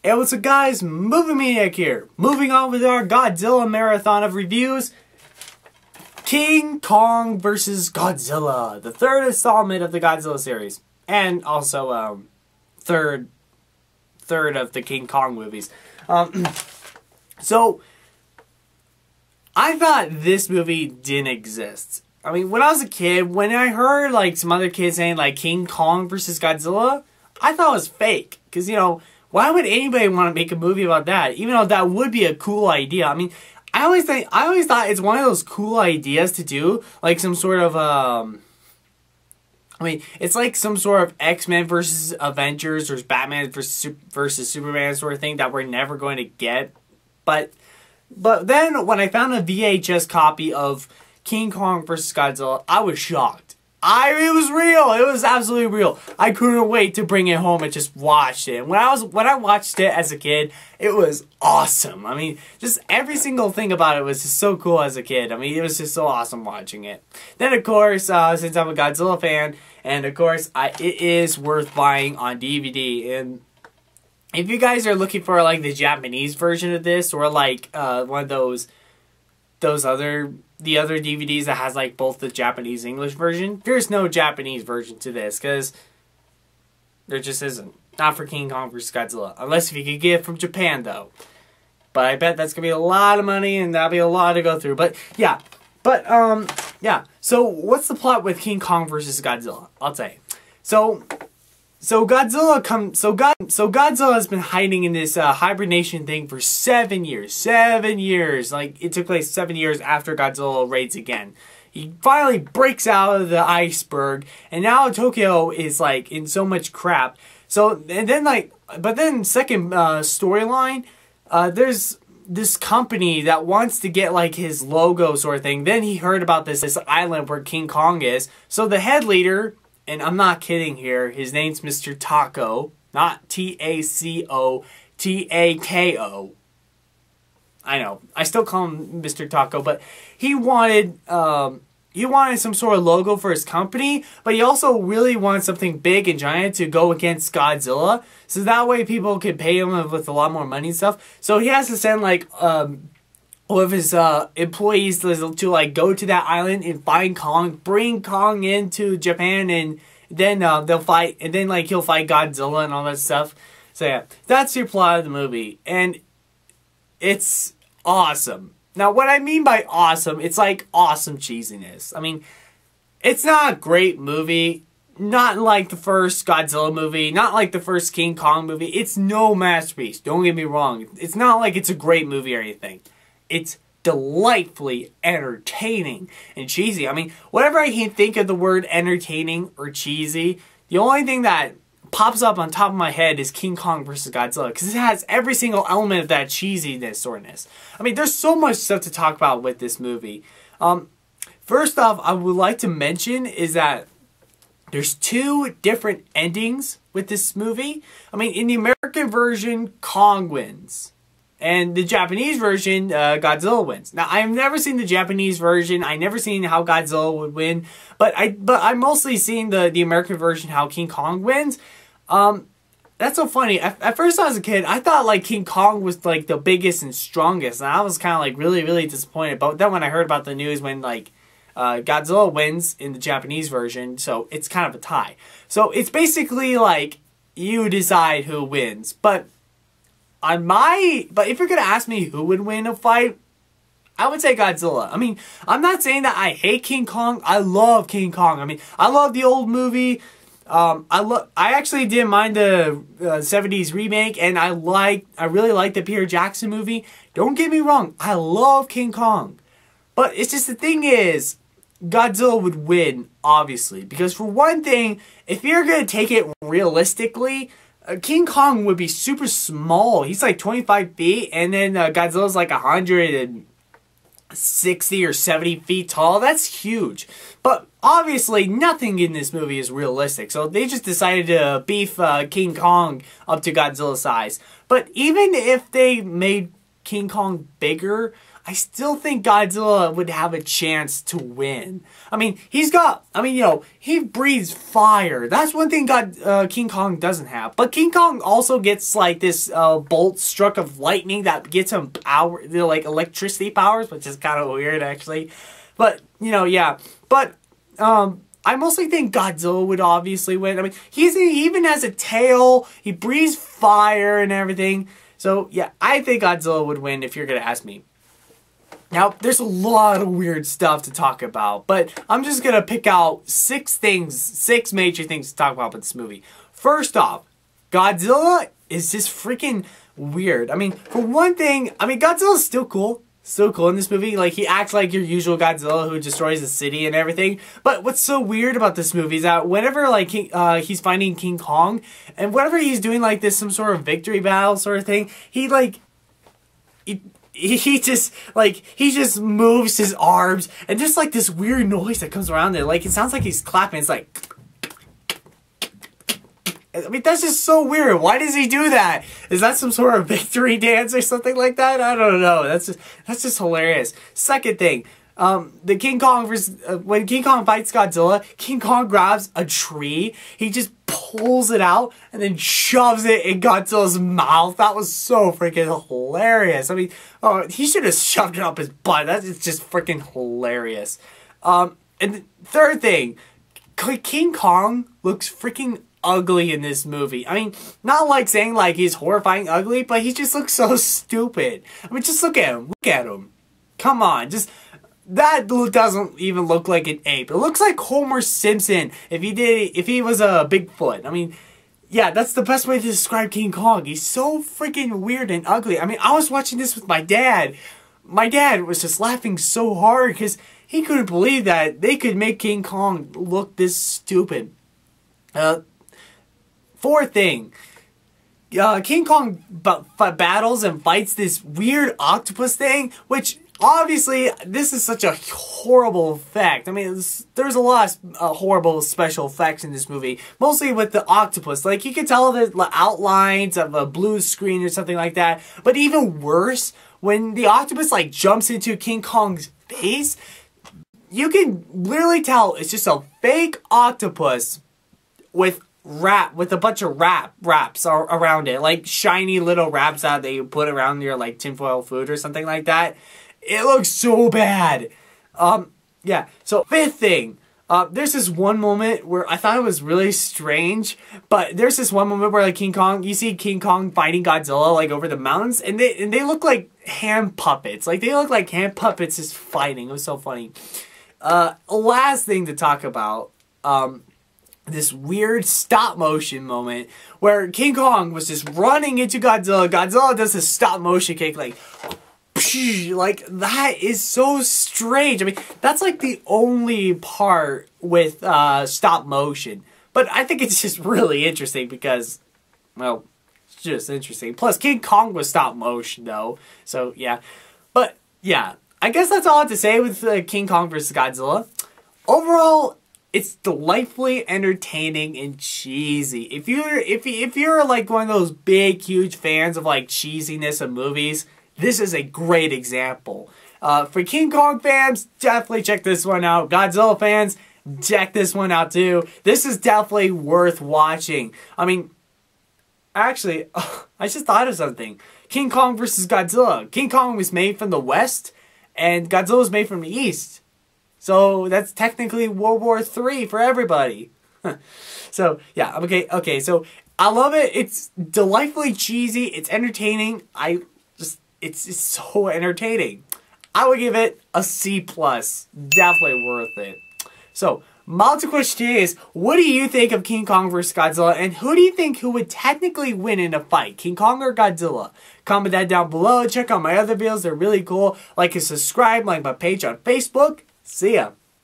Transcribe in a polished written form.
Hey, what's up guys, Movie Maniac here. Moving on with our Godzilla marathon of reviews. King Kong vs. Godzilla, the third installment of the Godzilla series. And also, third of the King Kong movies. So, I thought this movie didn't exist. I mean, when I was a kid, when I heard, like, some other kids saying, like, King Kong vs. Godzilla, I thought it was fake. Because, you know, why would anybody want to make a movie about that? Even though that would be a cool idea. I mean, I always thought it's one of those cool ideas to do, like some sort of I mean, it's like some sort of X-Men versus Avengers or Batman versus Superman sort of thing that we're never going to get. But then when I found a VHS copy of King Kong vs. Godzilla, I was shocked. It was real. It was absolutely real. I couldn't wait to bring it home and just watch it. When I watched it as a kid, it was awesome. I mean, just every single thing about it was just so cool as a kid. I mean, it was just so awesome watching it. Then, of course, since I'm a Godzilla fan, and of course, it is worth buying on DVD. And if you guys are looking for like the Japanese version of this, or like one of the other DVDs that has like both the Japanese English version, there's no Japanese version to this because there just isn't. Not for King Kong vs. Godzilla. Unless if you could get it from Japan though. But I bet that's gonna be a lot of money and that'll be a lot to go through. But yeah. Yeah. So what's the plot with King Kong vs. Godzilla? I'll tell you. So Godzilla has been hiding in this hibernation thing for 7 years. 7 years. Like, it took place 7 years after Godzilla raids again. He finally breaks out of the iceberg, and now Tokyo is, like, in so much crap. So, and then, like, but then second storyline, there's this company that wants to get, like, his logo sort of thing. Then he heard about this island where King Kong is. So the head leader, and I'm not kidding here, his name's Mr. Taco, not T-A-C-O, T-A-K-O. I know, I still call him Mr. Taco, but he wanted some sort of logo for his company, but he also really wanted something big and giant to go against Godzilla, so that way people could pay him with a lot more money and stuff. So he has to send, like, all of his employees to like go to that island and find Kong, bring Kong into Japan, and then they'll fight, and then like he'll fight Godzilla and all that stuff. So yeah, that's your plot of the movie, and it's awesome. Now, what I mean by awesome, it's like awesome cheesiness. I mean, it's not a great movie, not like the first Godzilla movie, not like the first King Kong movie. It's no masterpiece. Don't get me wrong. It's not like it's a great movie or anything. It's delightfully entertaining and cheesy. I mean, whenever I can think of the word entertaining or cheesy, the only thing that pops up on top of my head is King Kong vs. Godzilla, because it has every single element of that cheesiness sortness. I mean, there's so much stuff to talk about with this movie. First off, I would like to mention is that there's two different endings with this movie. I mean, in the American version, Kong wins. And the Japanese version, Godzilla wins. Now, I've never seen the Japanese version. I've never seen how Godzilla would win. But I'm mostly seeing the American version, how King Kong wins. That's so funny. At first, I was a kid, I thought, like, King Kong was, like, the biggest and strongest. And I was kind of, like, really, really disappointed. But then when I heard about the news when, like, Godzilla wins in the Japanese version, so it's kind of a tie. So it's basically, like, you decide who wins. But if you're gonna ask me who would win a fight, I would say Godzilla. I mean, I'm not saying that I hate King Kong. I love King Kong. I mean, I love the old movie. I actually didn't mind the 70s remake, and I really like the Peter Jackson movie. Don't get me wrong, I love King Kong. But it's just the thing is, Godzilla would win, obviously. Because for one thing, if you're gonna take it realistically, King Kong would be super small. He's like 25 feet, and then Godzilla's like 160 or 70 feet tall. That's huge. But obviously, nothing in this movie is realistic. So they just decided to beef King Kong up to Godzilla size. But even if they made King Kong bigger, I still think Godzilla would have a chance to win. I mean, he breathes fire. That's one thing King Kong doesn't have. But King Kong also gets like this bolt struck of lightning that gets him power, like electricity powers, which is kind of weird actually. But, yeah. But, I mostly think Godzilla would obviously win. I mean, he even has a tail. He breathes fire and everything. So, yeah, I think Godzilla would win if you're going to ask me. Now, there's a lot of weird stuff to talk about, but I'm just going to pick out six major things to talk about with this movie. First off, Godzilla is just freaking weird. I mean, for one thing, Godzilla's still cool. So cool in this movie. Like, he acts like your usual Godzilla who destroys the city and everything. But what's so weird about this movie is that whenever, like, he's fighting King Kong, and whenever he's doing, like, this some sort of victory battle sort of thing, he just moves his arms, and just, like, this weird noise that comes around it. Like, it sounds like he's clapping. It's like... I mean, that's just so weird. Why does he do that? Is that some sort of victory dance or something like that? I don't know. That's just hilarious. Second thing, the King Kong when King Kong fights Godzilla, King Kong grabs a tree. He just pulls it out and then shoves it in Godzilla's mouth. That was so freaking hilarious. I mean, he should have shoved it up his butt. That's just freaking hilarious. And the third thing, King Kong looks freaking ugly in this movie. I mean, not like saying like he's horrifying ugly, but he just looks so stupid. I mean, just look at him. Look at him. Come on, that doesn't even look like an ape. It looks like Homer Simpson if he was a Bigfoot. I mean, yeah, that's the best way to describe King Kong. He's so freaking weird and ugly. I mean, I was watching this with my dad. My dad was just laughing so hard because he couldn't believe that they could make King Kong look this stupid. Fourth thing, King Kong battles and fights this weird octopus thing, which obviously this is such a horrible effect. I mean, there's a lot of horrible special effects in this movie, mostly with the octopus. Like, you can tell the outlines of a blue screen or something like that. But even worse, when the octopus like jumps into King Kong's face, you can literally tell it's just a fake octopus with a bunch of wraps around it, like shiny little wraps that they put around your like tinfoil food or something like that. It looks so bad. Yeah. So fifth thing, there's this one moment where I thought it was really strange, but there's this one moment where like you see King Kong fighting Godzilla like over the mountains, and they look like hand puppets. Like, they look like hand puppets just fighting. It was so funny. Last thing to talk about, this weird stop motion moment where King Kong was just running into Godzilla. Godzilla does this stop motion kick like that is so strange. I mean, that's like the only part with stop motion. But I think it's just really interesting because, well, it's just interesting. Plus, King Kong was stop motion though. So yeah. But yeah, I guess that's all I have to say with King Kong vs. Godzilla. Overall, it's delightfully entertaining and cheesy. If you're like one of those big, huge fans of like cheesiness of movies, this is a great example. For King Kong fans, definitely check this one out. Godzilla fans, check this one out too. This is definitely worth watching. I mean, actually, I just thought of something. King Kong vs. Godzilla. King Kong was made from the West, and Godzilla was made from the East. So that's technically World War III for everybody. So yeah, okay. So I love it. It's delightfully cheesy. It's entertaining. It's so entertaining. I would give it a C+. Definitely worth it. So my question is, what do you think of King Kong vs. Godzilla, and who do you think who would technically win in a fight, King Kong or Godzilla? Comment that down below. Check out my other videos. They're really cool. Like and subscribe. Like my page on Facebook. See ya.